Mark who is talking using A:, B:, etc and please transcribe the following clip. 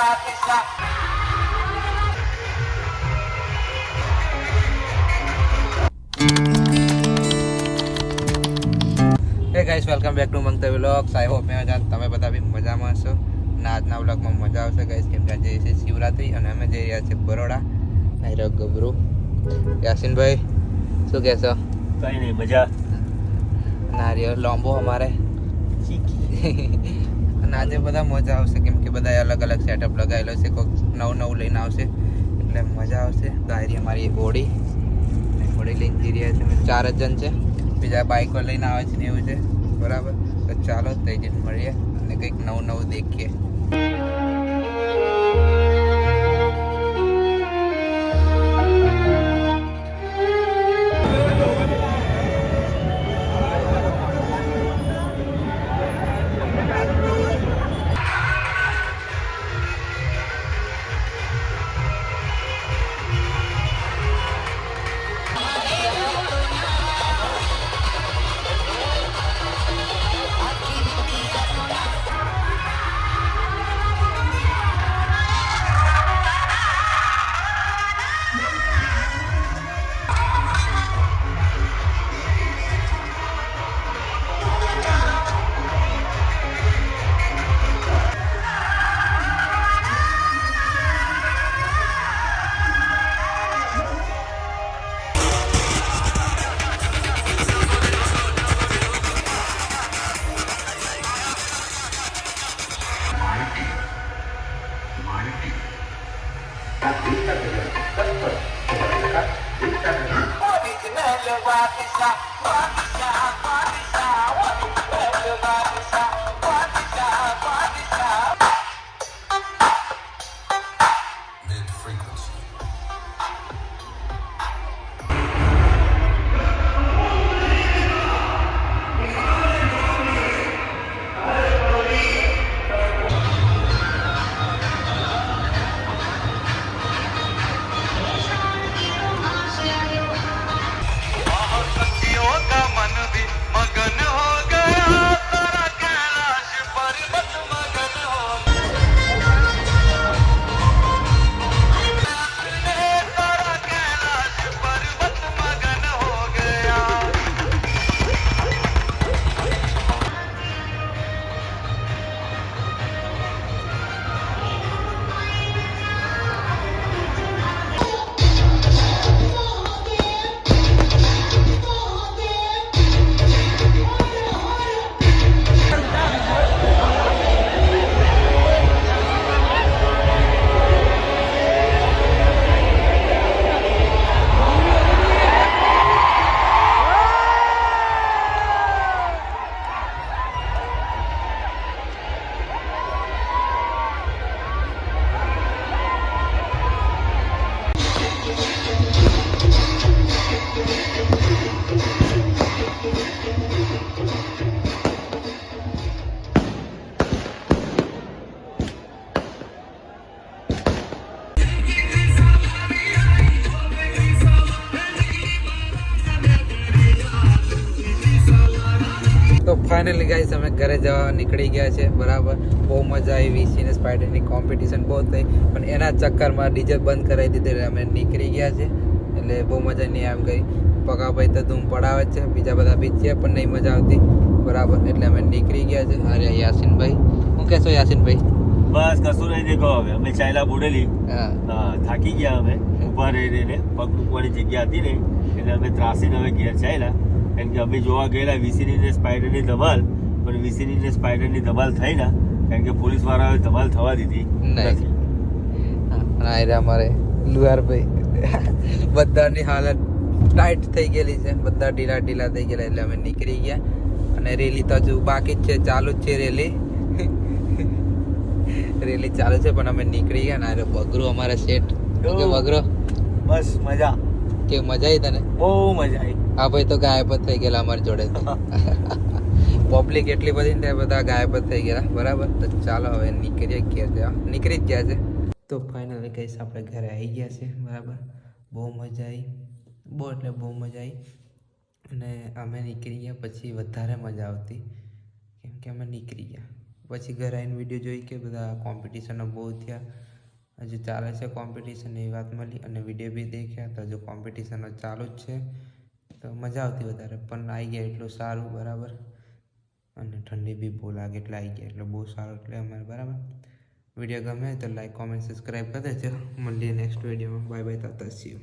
A: Guys welcome back to Mangta vlogs. I hope તમે બધા બી મજામાં હશો અને આજના વ્લોગમાં મજા આવશે ગાઈસ, કેમ કે આજે છે શિવરાત્રી અને અમે જઈ રહ્યા છીએ બરોડા. આયરો ગબરુ યાસીનભાઈ શું કહેશો?
B: કઈ નહીં, મજા
A: નારિયેળ લોંબો અમારે અને આજે બધા મજા આવશે કેમ કે બધા અલગ અલગ સેટઅપ લગાવેલો છે, કોઈક નવું નવું લઈને આવશે એટલે મજા આવશે. તો આરી અમારી હોડી લઈને જઈ રહ્યા છે, અમે 4 જ જણ છે, બીજા બાઈકો લઈને આવે છે ને એવું છે બરાબર. તો ચાલો તઈ જઈને મળીએ અને કંઈક નવું નવું દેખીએ. તો ફાઇનલી ગાઈસ અમે ઘરે જવા નીકળી ગયા છે બરાબર. બહુ મજા આવી, વીસી ને સ્પાઈડરની કોમ્પિટિશન બહુ થઈ, પણ એના ચક્કરમાં ડીજે બંધ કરાવી દીધી એટલે અમે નીકળી ગયા છે. એટલે બહુ મજા નહીં આમ ગઈ. પગાભાઈ તો ધૂમ પડાવે છે, બીજા બધા બી છે પણ નહીં મજા આવતી બરાબર, એટલે અમે નીકળી ગયા છે. અરે યાસીનભાઈ શું કહેશો? યાસીનભાઈ
B: બસ કશું નહીં, દેખો હવે અમે ચાયલા બોડેલી થાકી ગયા, અમે ઊભા રહીને પગ મૂકવાની જગ્યા હતી ને એટલે અમે ત્રાસીને હવે ઘેર ચાલ્યા. કારણ કે અમે જોવા ગયેલા વીસીની ને સ્પાઈડરની ધમાલ, પણ વીસીની ને સ્પાઈડરની ધમાલ થઈ ના, કારણ કે પોલીસ વાળાએ ધમાલ થવા દીધી નથી.
A: અમારે લુહારભાઈ બધાની હાલત ટાઈટ થઈ ગયેલી છે, બધા ઢીલા થઈ ગયેલા એટલે અમે નીકળી ગયા. અને રેલી તો હજુ બાકી જ છે, ચાલુ જ છે રેલી ચાલુ છે પણ અમે નીકળી ગયા. ને બગરો અમારે સેટ કે બગરો
B: બસ મજા
A: કે મજા આવી તને?
B: બહુ મજા આવી.
A: હા ભાઈ તો ગાયબ જ થઈ ગયેલા અમારી જોડે પબ્લિક એટલી બધી ને બધા ગાયબ જ થઈ ગયેલા બરાબર. તો ચાલો હવે નીકળી જ ગયા છે. તો ફાઇનલી કહીશ આપણે ઘરે આવી ગયા છે બરાબર. બહુ મજા આવી, બહુ એટલે બહુ મજા આવી. અને અમે નીકળી ગયા પછી વધારે મજા આવતી કેમ કે અમે નીકળી ગયા પછી ઘરે આવીને વિડીયો જોઈ કે બધા કોમ્પિટિશનો બહુ થયા, હજુ ચાલે છે કોમ્પિટિશન એ વાત મળી, અને વિડીયો બી દેખ્યા તો હજુ કોમ્પિટિશનો ચાલુ જ છે. તો મજા આવતી વધારે, પણ આવી ગયા એટલું સારું બરાબર. અને ઠંડી બી બહુ લાગે એટલે આવી ગયા એટલે બહુ સારું એટલે અમારે બરાબર. વિડીયો ગમે તો લાઈક કોમેન્ટ સબસ્ક્રાઈબ કરી દેજો. મળીએ નેક્સ્ટ વિડીયોમાં. Bye bye, Tata C you.